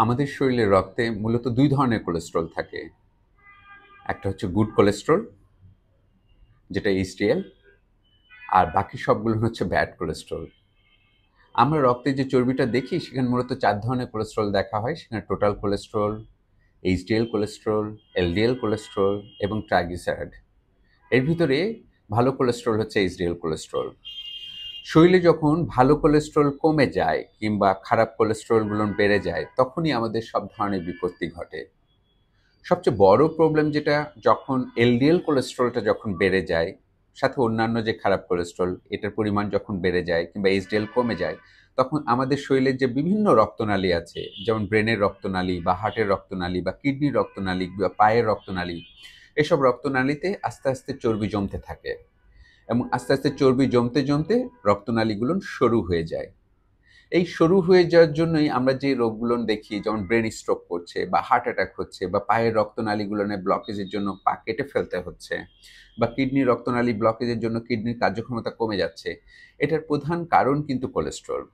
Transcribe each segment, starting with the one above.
আমাদের শরীরের রক্তে মূলত ২ ধরনের কোলেস্টেরল থাকে। একটা হচ্ছে গুড কোলেস্টেরল, যেটা HDL, আর বাকি সবগুলো হচ্ছে ব্যাড কোলেস্টেরল। আমরা রক্তে যে চর্বিটা দেখি সেখানে মূলত ৪ ধরনের কোলেস্টেরল দেখা হয়। সেখানে total cholesterol, HDL cholesterol, LDL cholesterol এবং ট্রাইগ্লিসারাইড। এর ভিতরে ভালো কোলেস্টেরল হচ্ছে HDL কোলেস্টেরল। শরীরে যখন ভালো কোলেস্টেরল কমে যায় কিংবা খারাপ কোলেস্টেরলগুলো বেড়ে যায়, তখনই আমাদের সব ধরনের বিপত্তি ঘটে। সবচেয়ে বড় প্রবলেম যেটা, যখন এলডিএল কোলেস্টেরলটা যখন বেড়ে যায়, সাথে অন্যান্য যে খারাপ কোলেস্টেরল এটার পরিমাণ যখন বেড়ে যায় কিংবা এইচডিএল কমে যায়, তখন আমাদের শরীরের যে বিভিন্ন রক্তনালী আছে, যেমন ব্রেনের রক্তনালী বা হার্টের রক্তনালী বা কিডনির রক্তনালী বা পায়ের রক্তনালী, এসব রক্তনালীতে আস্তে আস্তে চর্বি জমতে থাকে এবং আস্তে আস্তে চর্বি জমতে জমতে রক্তনালীগুলো সরু হয়ে যায়। এই সরু হয়ে যাওয়ার জন্যই আমরা যে রোগগুলো দেখি, যেমন ব্রেন স্ট্রোক করছে বা হার্ট অ্যাটাক হচ্ছে বা পায়ের রক্তনালীগুলোনে ব্লকেজের জন্য পা কেটে ফেলতে হচ্ছে বা কিডনির রক্তনালী ব্লকেজের জন্য কিডনির কার্যক্ষমতা কমে যাচ্ছে। এটার প্রধান কারণ কিন্তু কোলেস্টেরল।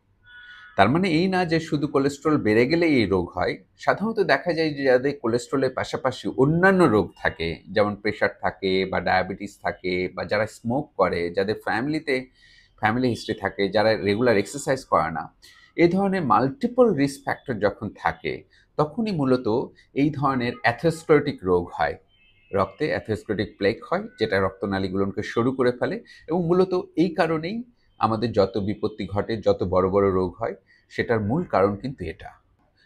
তার মানে এই না যে শুধু কোলেস্টেরল বেড়ে গেলেই এই রোগ হয়। সাধারণত দেখা যায় যে যাদের কোলেস্টেরলের পাশাপাশি অন্যান্য রোগ থাকে, যেমন প্রেশার থাকে বা ডায়াবেটিস থাকে বা যারা স্মোক করে, যাদের ফ্যামিলি হিস্ট্রি থাকে, যারা রেগুলার এক্সারসাইজ করে না, এই ধরনের মাল্টিপল রিস্ক ফ্যাক্টর যখন থাকে, তখনই মূলত এই ধরনের অ্যাথেরোস্ক্লেরোটিক রোগ হয়। রক্তে অ্যাথেরোস্ক্লেরোটিক প্লেক হয়, যেটা রক্তনালীগুলোকে সরু করে ফেলে এবং মূলত এই কারণেই আমাদের যত বিপত্তি ঘটে, যত বড় বড় রোগ হয়, সেটার মূল কারণ কিন্তু এটা।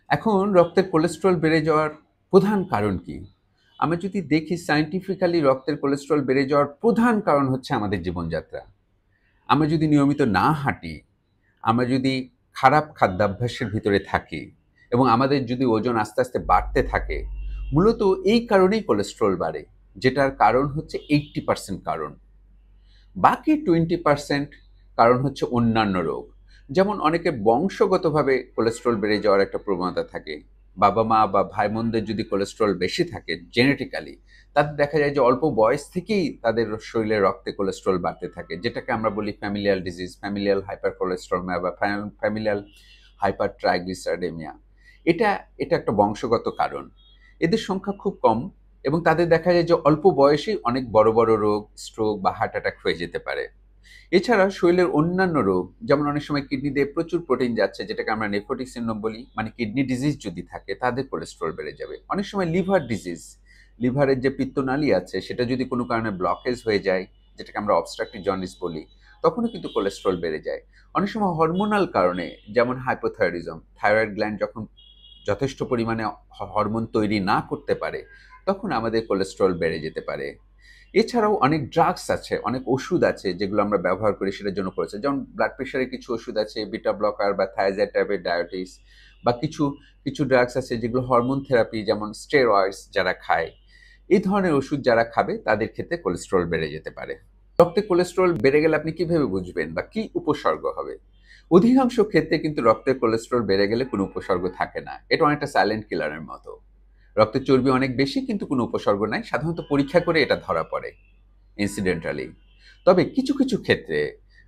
এখন রক্তের কোলেস্টেরল বেড়ে যাওয়ার প্রধান কারণ কি? আমরা যদি দেখি সায়েন্টিফিক্যালি রক্তের কোলেস্টেরল বেড়ে যাওয়ার প্রধান কারণ হচ্ছে আমাদের জীবনযাত্রা। আমরা যদি নিয়মিত না হাঁটি, আমরা যদি খারাপ খাদ্যাভ্যাসের ভিতরে থাকি এবং আমাদের যদি ওজন আস্তে আস্তে বাড়তে থাকে, মূলত এই কারণেই কোলেস্টেরল বাড়ে, যেটার কারণ হচ্ছে 80% কারণ। বাকি 20% কারণ হচ্ছে অন্যান্য রোগ। যেমন অনেকের বংশগতভাবে কোলেস্টেরল বেড়ে যাওয়ার একটা প্রবণতা থাকে। বাবা মা বা ভাই বোনদের যদি কোলেস্টেরল বেশি থাকে জেনেটিক্যালি, তাদের দেখা যায় যে অল্প বয়স থেকেই তাদের শরীরে রক্তে কোলেস্টেরল বাড়তে থাকে, যেটাকে আমরা বলি ফ্যামিলিয়াল ডিজিজ, ফ্যামিলিয়াল হাইপার কোলেস্টেরলমিয়া বা ফ্যামিলিয়াল হাইপার ট্রাইগ্লিসারিডেমিয়া। এটা এটা একটা বংশগত কারণ। এদের সংখ্যা খুব কম এবং তাদের দেখা যায় যে অল্প বয়সেই অনেক বড় বড় রোগ, স্ট্রোক বা হার্ট অ্যাটাক হয়ে যেতে পারে। এছাড়া শরীরের অন্যান্য রোগ, যেমন অনেক সময় কিডনি দিয়ে প্রচুর প্রোটিন যাচ্ছে, যেটাকে আমরা নেফ্রোটিক সিনড্রোম বলি, মানে কিডনি ডিজিজ যদি থাকে তাদের কোলেস্টেরল বেড়ে যাবে। অনেক সময় লিভার ডিজিজ, লিভারের যে পিত্তনালী আছে সেটা যদি কোনো কারণে ব্লকেজ হয়ে যায়, যেটাকে আমরা অবস্ট্রাকটিভ জন্ডিস বলি, তখনও কিন্তু কোলেস্টেরল বেড়ে যায়। অনেক সময় হরমোনাল কারণে, যেমন হাইপোথাইরয়েডিজম, থাইরয়েড গ্ল্যান্ড যখন যথেষ্ট পরিমাণে হরমোন তৈরি না করতে পারে, তখন আমাদের কোলেস্টেরল বেড়ে যেতে পারে। এছাড়াও অনেক ড্রাগস আছে, অনেক ওষুধ আছে যেগুলো আমরা ব্যবহার করি সেটার জন্য করেছে, যেমন ব্লাড প্রেশারের কিছু ওষুধ আছে, বিটা ব্লকার বা থায়াজাইড টাইপের ডায়াবেটিস, বা কিছু কিছু ড্রাগস আছে যেগুলো হরমোন থেরাপি, যেমন স্টেরয়েডস যারা খায়, এই ধরনের ওষুধ যারা খাবে তাদের ক্ষেত্রে কোলেস্টেরল বেড়ে যেতে পারে। রক্তে কোলেস্টেরল বেড়ে গেলে আপনি কিভাবে বুঝবেন বা কি উপসর্গ হবে? অধিকাংশ ক্ষেত্রে কিন্তু রক্তের কোলেস্টেরল বেড়ে গেলে কোনো উপসর্গ থাকে না। এটা অনেকটা সাইলেন্ট কিলারের মতো। রক্তের চর্বি অনেক বেশি কিন্তু কোনো উপসর্গ নাই। সাধারণত পরীক্ষা করে এটা ধরা পড়ে ইনসিডেন্টালি। তবে কিছু কিছু ক্ষেত্রে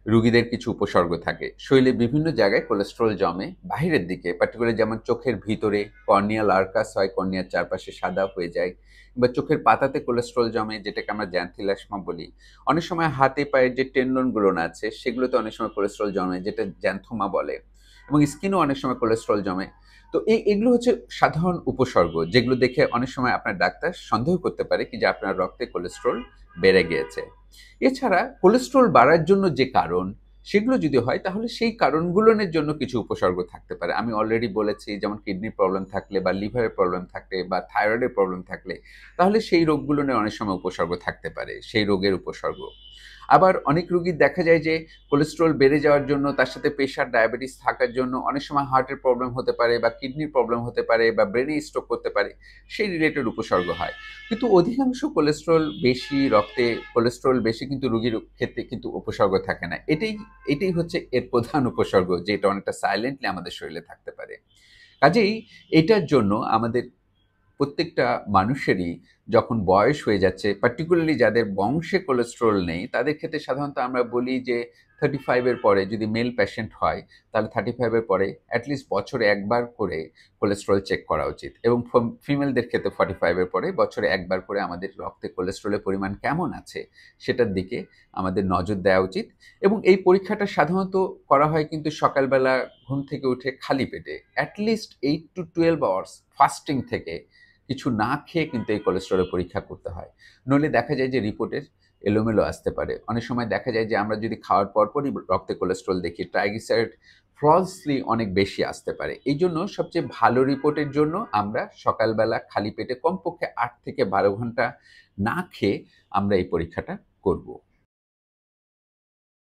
রুগীদের কিছু উপসর্গ থাকে। শরীরে বিভিন্ন জায়গায় কোলেস্টেরল জমে বাহিরের দিকে, পার্টিকুলারলি যেমন চোখের ভিতরে কর্নিয়াল আর্কাস হয়, কর্নিয়ার চারপাশে সাদা হয়ে যায়, বা চোখের পাতাতে কোলেস্টেরল জমে, যেটাকে আমরা জ্যান্থিলাসমা বলি। অনেক সময় হাতে পায়ের যে টেন্ডনগুলো আছে সেগুলোতে অনেক সময় কোলেস্টেরল জমে, যেটা জ্যান্থোমা বলে, এবং স্কিনেও অনেক সময় কোলেস্টেরল জমে। তো এগুলো হচ্ছে সাধারণ উপসর্গ, যেগুলো দেখে অনেক সময় আপনার ডাক্তার সন্দেহ করতে পারে কি যে আপনার রক্তে কোলেস্টেরল বেড়ে গিয়েছে। এছাড়া কোলেস্টেরল বাড়ার জন্য যে কারণ, সেগুলো যদি হয় তাহলে সেই কারণগুলোর জন্য কিছু উপসর্গ থাকতে পারে। আমি অলরেডি বলেছি, যেমন কিডনির প্রবলেম থাকলে বা লিভারের প্রবলেম থাকলে বা থাইরয়েডের প্রবলেম থাকলে, তাহলে সেই রোগগুলো নিয়ে অনেক সময় উপসর্গ থাকতে পারে, সেই রোগের উপসর্গ। আবার অনেক রোগীর দেখা যায় যে কোলেস্টেরল বেড়ে যাওয়ার জন্য তার সাথে প্রেশার, ডায়াবেটিস থাকার জন্য অনেক সময় হার্টের প্রবলেম হতে পারে বা কিডনির প্রবলেম হতে পারে বা ব্রেনে স্ট্রোক করতে পারে, সেই রিলেটেড উপসর্গ হয়। কিন্তু অধিকাংশ রক্তে কোলেস্টেরল বেশি কিন্তু রোগীর ক্ষেত্রে কিন্তু উপসর্গ থাকে না। এটাই হচ্ছে এর প্রধান উপসর্গ, যেটা অনেকটা সাইলেন্টলি আমাদের শরীরে থাকতে পারে। কাজেই এটার জন্য আমাদের প্রত্যেকটা মানুষেরই যখন বয়স হয়ে যাচ্ছে, পার্টিকুলারলি যাদের বংশে কোলেস্টেরল নেই, তাদের ক্ষেত্রে সাধারণত আমরা বলি যে 35 এর পরে যদি মেল পেশেন্ট হয়, তাহলে 35 এর পরে অ্যাটলিস্ট বছরে একবার করে কোলেস্টেরল চেক করা উচিত। এবং ফিমেলদের ক্ষেত্রে 45 এর পরে বছরে একবার করে আমাদের রক্তে কোলেস্টেরলের পরিমাণ কেমন আছে, সেটার দিকে আমাদের নজর দেওয়া উচিত। এবং এই পরীক্ষাটা সাধারণত করা হয় কিন্তু সকালবেলা ঘুম থেকে উঠে খালি পেটে। অ্যাটলিস্ট 8 to 12 আওয়ার্স ফাস্টিং থেকে কিছু না খেয়ে কিন্তু এই কোলেস্টেরলের পরীক্ষা করতে হয়। নইলে দেখা যায় যে রিপোর্টের এলোমেলো আসতে পারে। অনেক সময় দেখা যায় যে আমরা যদি খাওয়ার পরপরই রক্তে কোলেস্টেরল দেখি, ট্রাইগ্লিসারাইড ফলসলি অনেক বেশি আসতে পারে। এইজন্য সবচেয়ে ভালো রিপোর্টের জন্য আমরা সকালবেলা খালি পেটে কমপক্ষে 8 থেকে 12 ঘন্টা না খেয়ে আমরা এই পরীক্ষাটা করব।